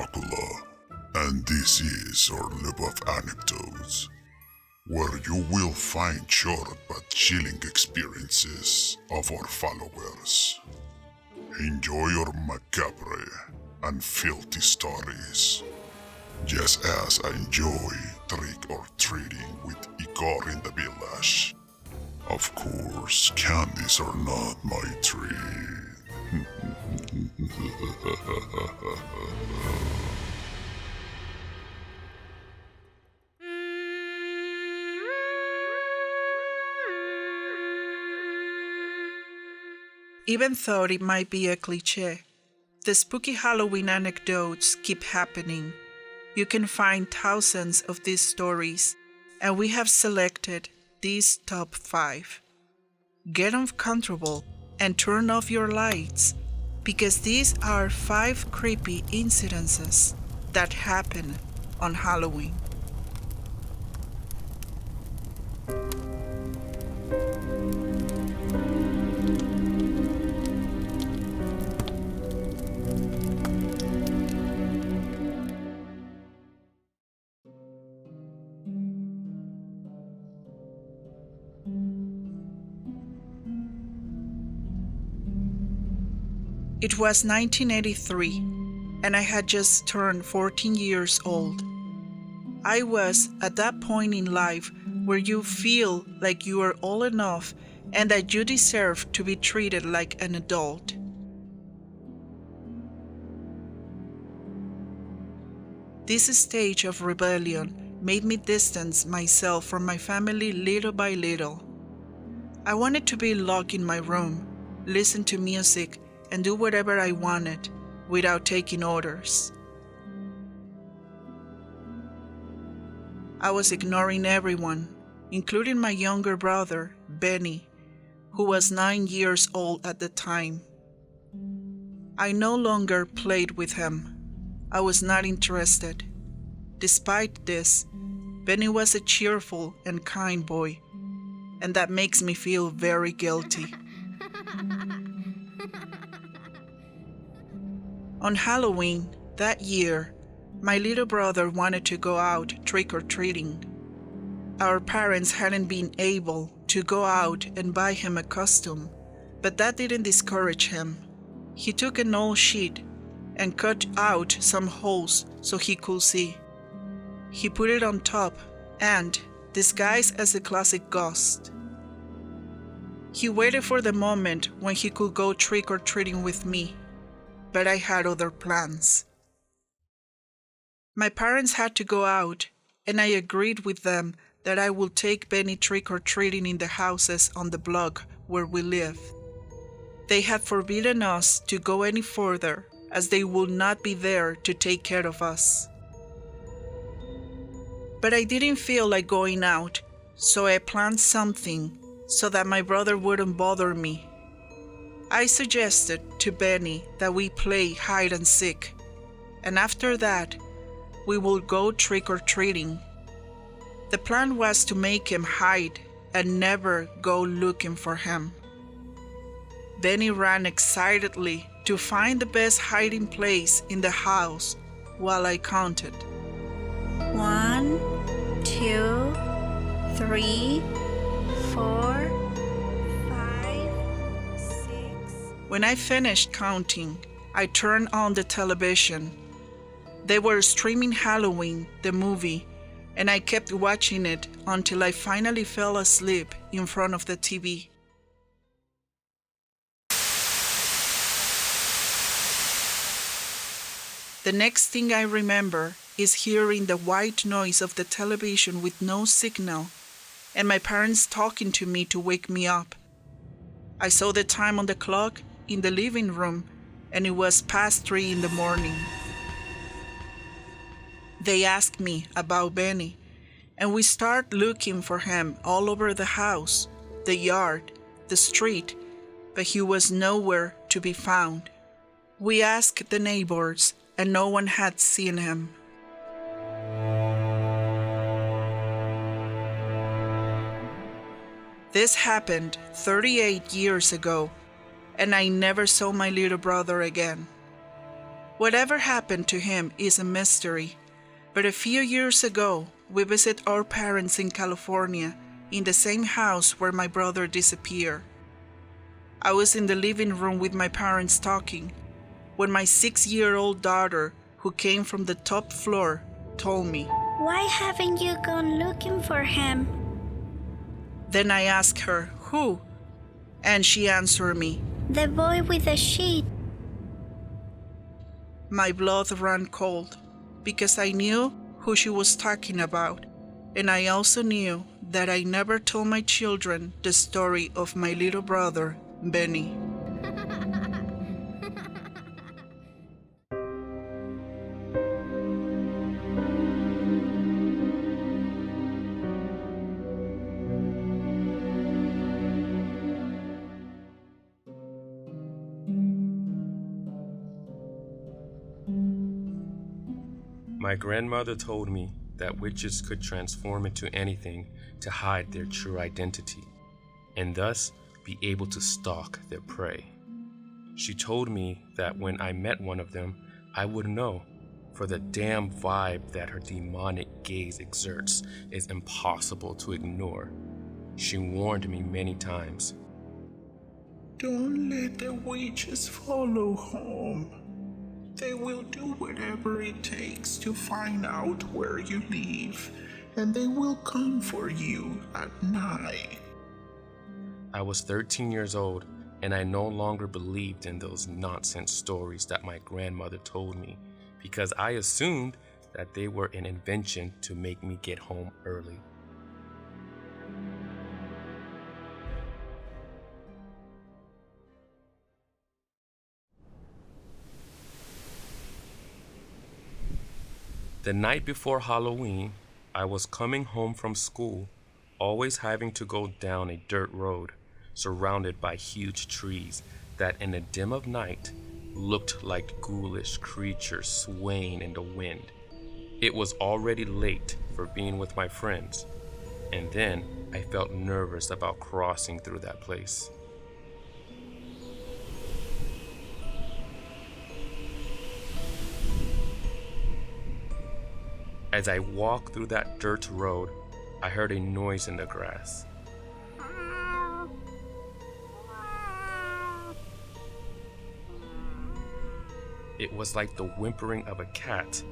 Dracula, and this is our loop of anecdotes, where you will find short but chilling experiences of our followers. Enjoy your macabre and filthy stories, just as I enjoy trick or treating with Igor in the village. Of course, candies are not my treat. Even though it might be a cliche, the spooky Halloween anecdotes keep happening. You can find thousands of these stories, and we have selected these top 5. Get uncomfortable and turn off your lights, because these are 5 creepy incidences that happen on Halloween. It was 1983, and I had just turned 14 years old. I was at that point in life where you feel like you are old enough and that you deserve to be treated like an adult. This stage of rebellion made me distance myself from my family little by little. I wanted to be locked in my room, listen to music, and do whatever I wanted without taking orders. I was ignoring everyone, including my younger brother, Benny, who was 9 years old at the time. I no longer played with him. I was not interested. Despite this, Benny was a cheerful and kind boy, and that makes me feel very guilty. On Halloween that year, my little brother wanted to go out trick-or-treating. Our parents hadn't been able to go out and buy him a costume, but that didn't discourage him. He took an old sheet and cut out some holes so he could see. He put it on top and, disguised as a classic ghost, he waited for the moment when he could go trick-or-treating with me. But I had other plans. My parents had to go out, and I agreed with them that I would take Benny trick-or-treating in the houses on the block where we live. They had forbidden us to go any further, as they would not be there to take care of us. But I didn't feel like going out, so I planned something so that my brother wouldn't bother me. I suggested to Benny that we play hide and seek, and after that, we would go trick-or-treating. The plan was to make him hide and never go looking for him. Benny ran excitedly to find the best hiding place in the house while I counted. 1, 2, 3, 4. When I finished counting, I turned on the television. They were streaming Halloween, the movie, and I kept watching it until I finally fell asleep in front of the TV. The next thing I remember is hearing the white noise of the television with no signal, and my parents talking to me to wake me up. I saw the time on the clock in the living room, and it was past 3 in the morning. They asked me about Benny, and we started looking for him all over the house, the yard, the street, but he was nowhere to be found. We asked the neighbors, and no one had seen him. This happened 38 years ago, and I never saw my little brother again. Whatever happened to him is a mystery, but a few years ago, we visited our parents in California in the same house where my brother disappeared. I was in the living room with my parents talking when my 6-year-old daughter, who came from the top floor, told me, Why haven't you gone looking for him? Then I asked her, who? And she answered me. The boy with the sheet. My blood ran cold because I knew who she was talking about, and I also knew that I never told my children the story of my little brother, Benny. My grandmother told me that witches could transform into anything to hide their true identity, and thus be able to stalk their prey. She told me that when I met one of them, I would know, for the damn vibe that her demonic gaze exerts is impossible to ignore. She warned me many times. Don't let the witches follow home. They will do whatever it takes to find out where you live, and they will come for you at night. I was 13 years old, and I no longer believed in those nonsense stories that my grandmother told me, because I assumed that they were an invention to make me get home early. The night before Halloween, I was coming home from school, always having to go down a dirt road surrounded by huge trees that in the dim of night looked like ghoulish creatures swaying in the wind. It was already late for being with my friends, and then I felt nervous about crossing through that place. As I walked through that dirt road, I heard a noise in the grass. It was like the whimpering of a cat,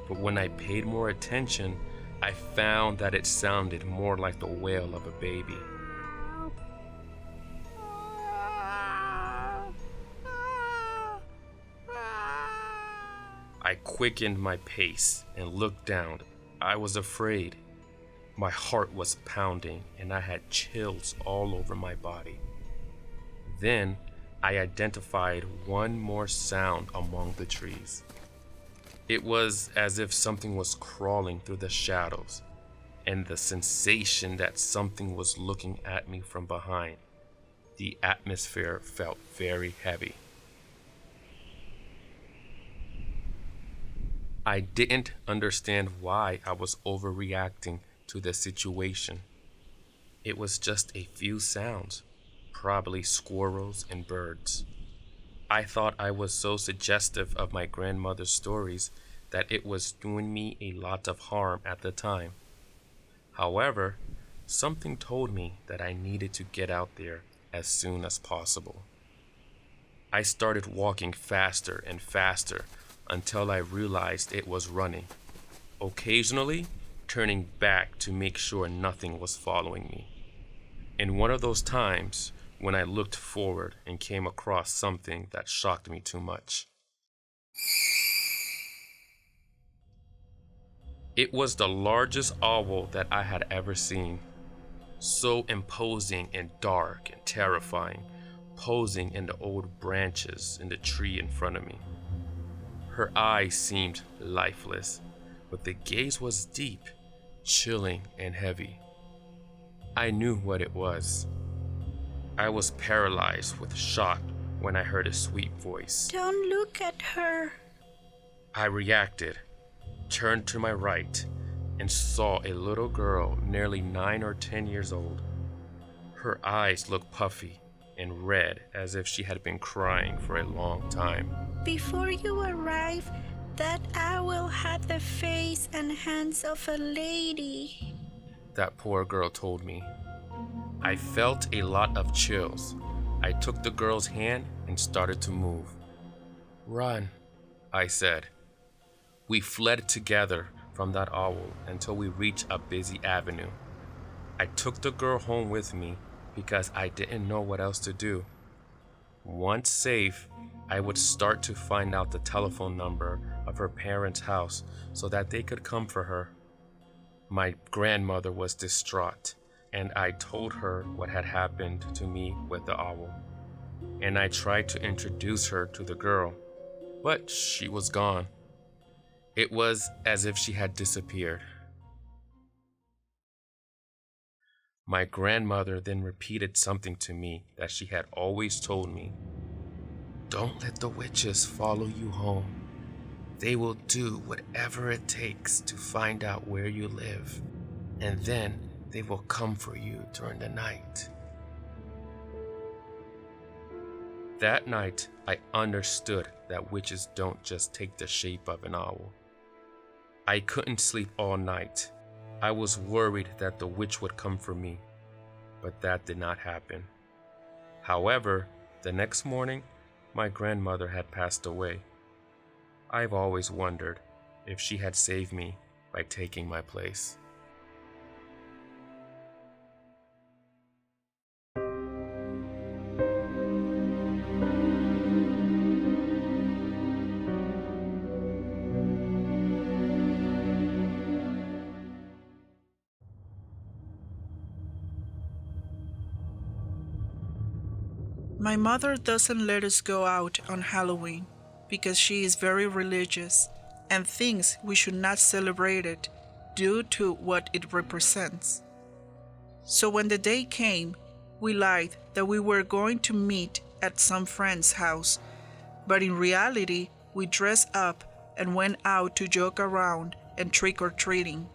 but when I paid more attention, I found that it sounded more like the wail of a baby. I quickened my pace and looked down. I was afraid. My heart was pounding and I had chills all over my body. Then I identified one more sound among the trees. It was as if something was crawling through the shadows, and the sensation that something was looking at me from behind. The atmosphere felt very heavy. I didn't understand why I was overreacting to the situation. It was just a few sounds, probably squirrels and birds. I thought I was so suggestive of my grandmother's stories that it was doing me a lot of harm at the time. However, something told me that I needed to get out there as soon as possible. I started walking faster and faster until I realized it was running, occasionally turning back to make sure nothing was following me. In one of those times when I looked forward and came across something that shocked me too much. It was the largest owl that I had ever seen, so imposing and dark and terrifying, posing in the old branches in the tree in front of me. Her eyes seemed lifeless, but the gaze was deep, chilling, and heavy. I knew what it was. I was paralyzed with shock when I heard a sweet voice. Don't look at her. I reacted, turned to my right, and saw a little girl nearly 9 or 10 years old. Her eyes looked puffy and red as if she had been crying for a long time. Before you arrive, that owl had the face and hands of a lady. That poor girl told me. I felt a lot of chills. I took the girl's hand and started to move. "Run," I said. We fled together from that owl until we reached a busy avenue. I took the girl home with me because I didn't know what else to do. Once safe, I would start to find out the telephone number of her parents' house so that they could come for her. My grandmother was distraught, and I told her what had happened to me with the owl. And I tried to introduce her to the girl, but she was gone. It was as if she had disappeared. My grandmother then repeated something to me that she had always told me. "Don't let the witches follow you home. They will do whatever it takes to find out where you live, and then they will come for you during the night." That night, I understood that witches don't just take the shape of an owl. I couldn't sleep all night. I was worried that the witch would come for me, but that did not happen. However, the next morning, my grandmother had passed away. I've always wondered if she had saved me by taking my place. My mother doesn't let us go out on Halloween because she is very religious and thinks we should not celebrate it due to what it represents. So when the day came, we lied that we were going to meet at some friend's house, but in reality, we dressed up and went out to joke around and trick-or-treating.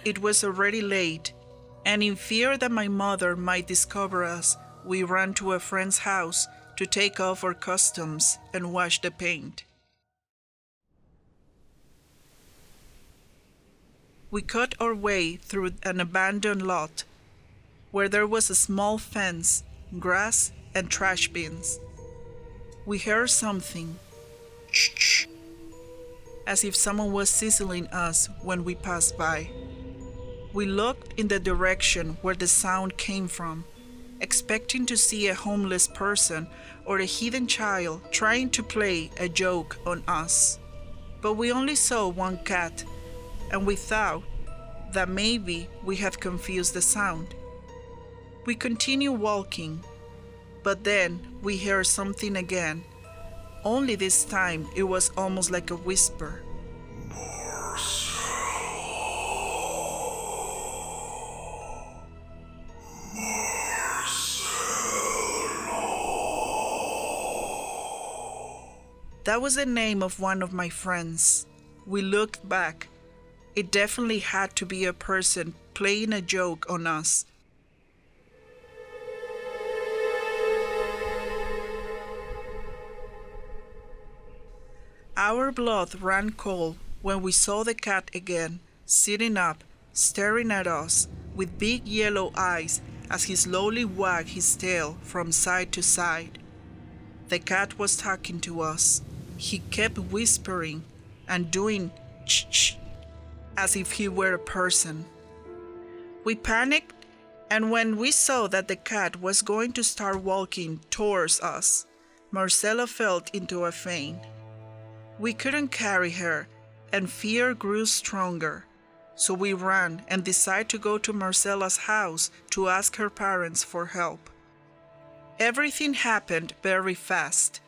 It was already late, and in fear that my mother might discover us, we ran to a friend's house to take off our costumes and wash the paint. We cut our way through an abandoned lot where there was a small fence, grass, and trash bins. We heard something, as if someone was sizzling us when we passed by. We looked in the direction where the sound came from, expecting to see a homeless person or a hidden child trying to play a joke on us. But we only saw one cat, and we thought that maybe we had confused the sound. We continued walking, but then we heard something again, only this time it was almost like a whisper. That was the name of one of my friends. We looked back. It definitely had to be a person playing a joke on us. Our blood ran cold when we saw the cat again, sitting up, staring at us with big yellow eyes as he slowly wagged his tail from side to side. The cat was talking to us. He kept whispering and doing ch-ch as if he were a person. We panicked, and when we saw that the cat was going to start walking towards us, Marcella fell into a faint. We couldn't carry her, and fear grew stronger. So we ran and decided to go to Marcella's house to ask her parents for help. Everything happened very fast.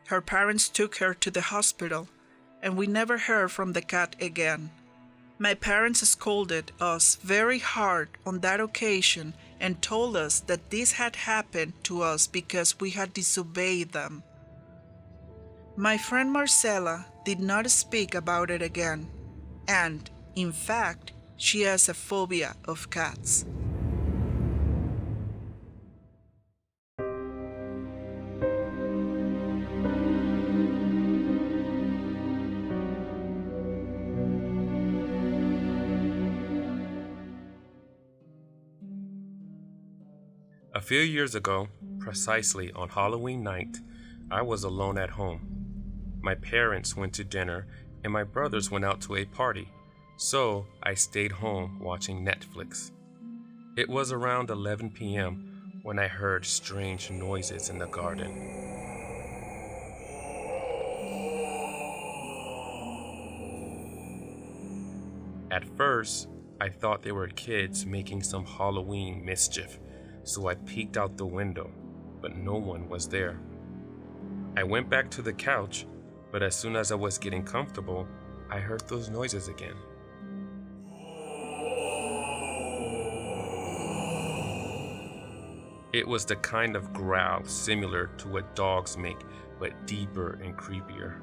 Her parents took her to the hospital, and we never heard from the cat again. My parents scolded us very hard on that occasion and told us that this had happened to us because we had disobeyed them. My friend Marcella did not speak about it again, and, in fact, she has a phobia of cats. few years ago, precisely on Halloween night, I was alone at home. My parents went to dinner and my brothers went out to a party, so I stayed home watching Netflix. It was around 11 p.m. when I heard strange noises in the garden. At first, I thought they were kids making some Halloween mischief, so I peeked out the window, but no one was there. I went back to the couch, but as soon as I was getting comfortable, I heard those noises again. It was the kind of growl similar to what dogs make, but deeper and creepier.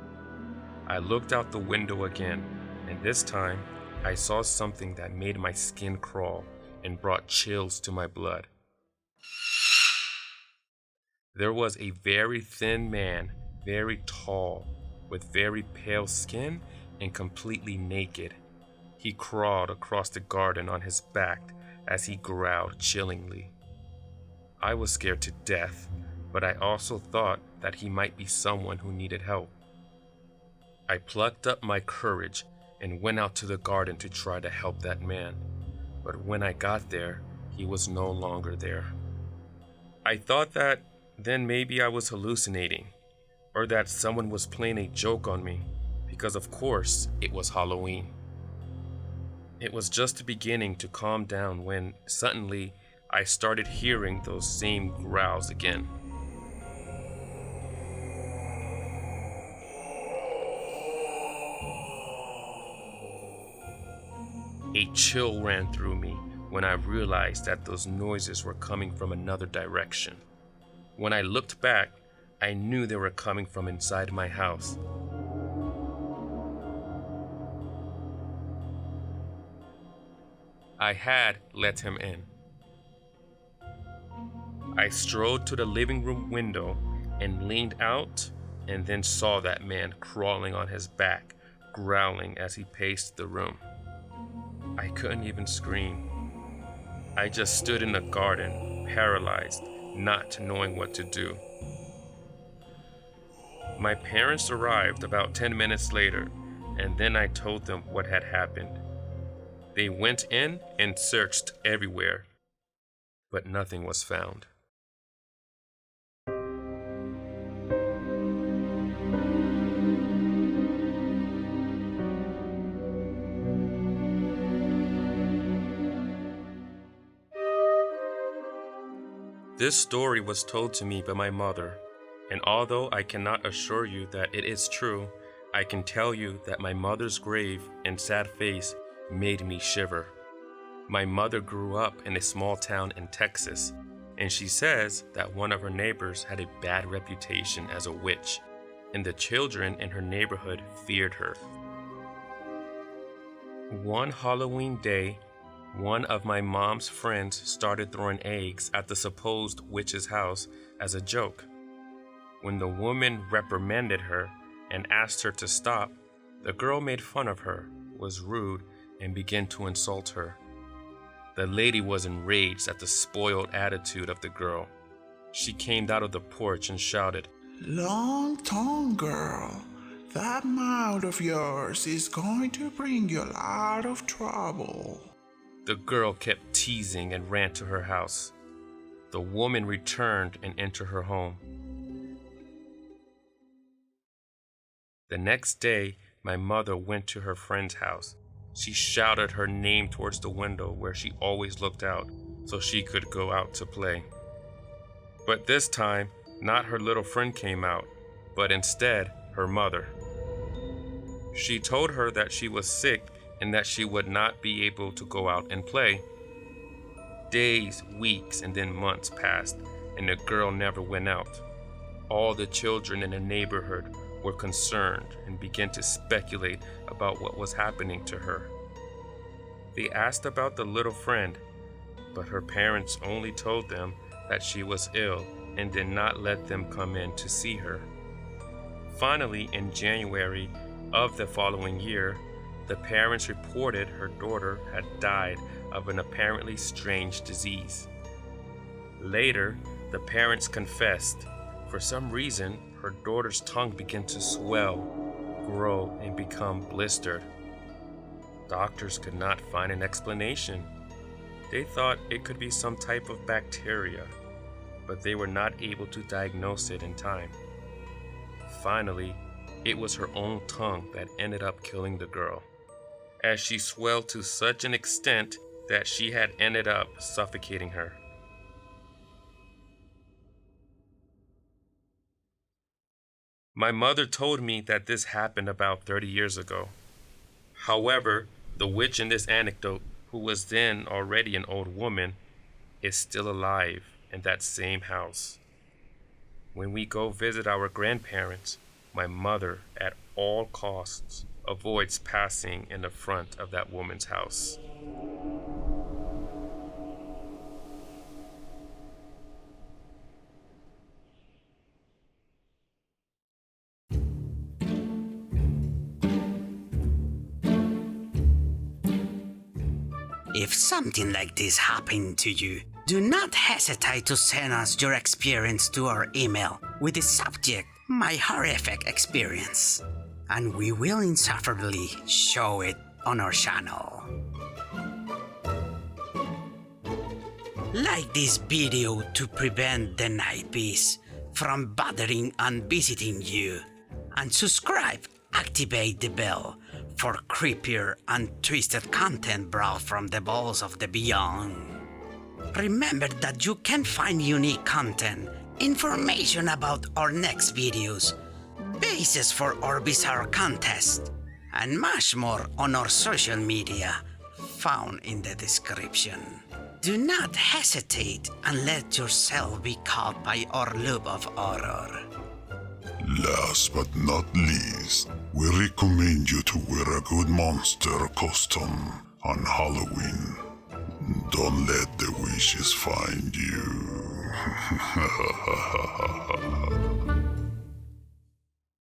I looked out the window again, and this time, I saw something that made my skin crawl and brought chills to my blood. There was a very thin man, very tall, with very pale skin and completely naked. He crawled across the garden on his back as he growled chillingly. I was scared to death, but I also thought that he might be someone who needed help. I plucked up my courage and went out to the garden to try to help that man. But when I got there, he was no longer there. I thought that then maybe I was hallucinating, or that someone was playing a joke on me, because of course it was Halloween. It was just beginning to calm down when suddenly I started hearing those same growls again. A chill ran through me when I realized that those noises were coming from another direction. When I looked back, I knew they were coming from inside my house. I had let him in. I strode to the living room window and leaned out and then saw that man crawling on his back, growling as he paced the room. I couldn't even scream. I just stood in the garden, paralyzed, not knowing what to do. My parents arrived about 10 minutes later, and then I told them what had happened. They went in and searched everywhere, but nothing was found. This story was told to me by my mother, and although I cannot assure you that it is true, I can tell you that my mother's grave and sad face made me shiver. My mother grew up in a small town in Texas, and she says that one of her neighbors had a bad reputation as a witch, and the children in her neighborhood feared her. One Halloween day, one of my mom's friends started throwing eggs at the supposed witch's house as a joke. When the woman reprimanded her and asked her to stop, the girl made fun of her, was rude, and began to insult her. The lady was enraged at the spoiled attitude of the girl. She came out of the porch and shouted, Long tongue girl, that mouth of yours is going to bring you a lot of trouble. The girl kept teasing and ran to her house. The woman returned and entered her home. The next day, my mother went to her friend's house. She shouted her name towards the window where she always looked out so she could go out to play. But this time, not her little friend came out, but instead her mother. She told her that she was sick and that she would not be able to go out and play. Days, weeks, and then months passed, and the girl never went out. All the children in the neighborhood were concerned and began to speculate about what was happening to her. They asked about the little friend, but her parents only told them that she was ill and did not let them come in to see her. Finally, in January of the following year, the parents reported her daughter had died of an apparently strange disease. Later, the parents confessed. For some reason, her daughter's tongue began to swell, grow, and become blistered. Doctors could not find an explanation. They thought it could be some type of bacteria, but they were not able to diagnose it in time. Finally, it was her own tongue that ended up killing the girl, as she swelled to such an extent that she had ended up suffocating her. My mother told me that this happened about 30 years ago. However, the witch in this anecdote, who was then already an old woman, is still alive in that same house. When we go visit our grandparents, my mother, at all costs, avoids passing in the front of that woman's house. If something like this happened to you, do not hesitate to send us your experience to our email with the subject My Horrific Experience, and we will insufferably show it on our channel. Like this video to prevent the night beast from bothering and visiting you, and subscribe, activate the bell for creepier and twisted content brought from the bowels of the beyond. Remember that you can find unique content, information about our next videos, bases for our bizarre contest, and much more on our social media found in the description. Do not hesitate and let yourself be caught by our loop of horror. Last but not least, we recommend you to wear a good monster costume on Halloween. Don't let the witches find you.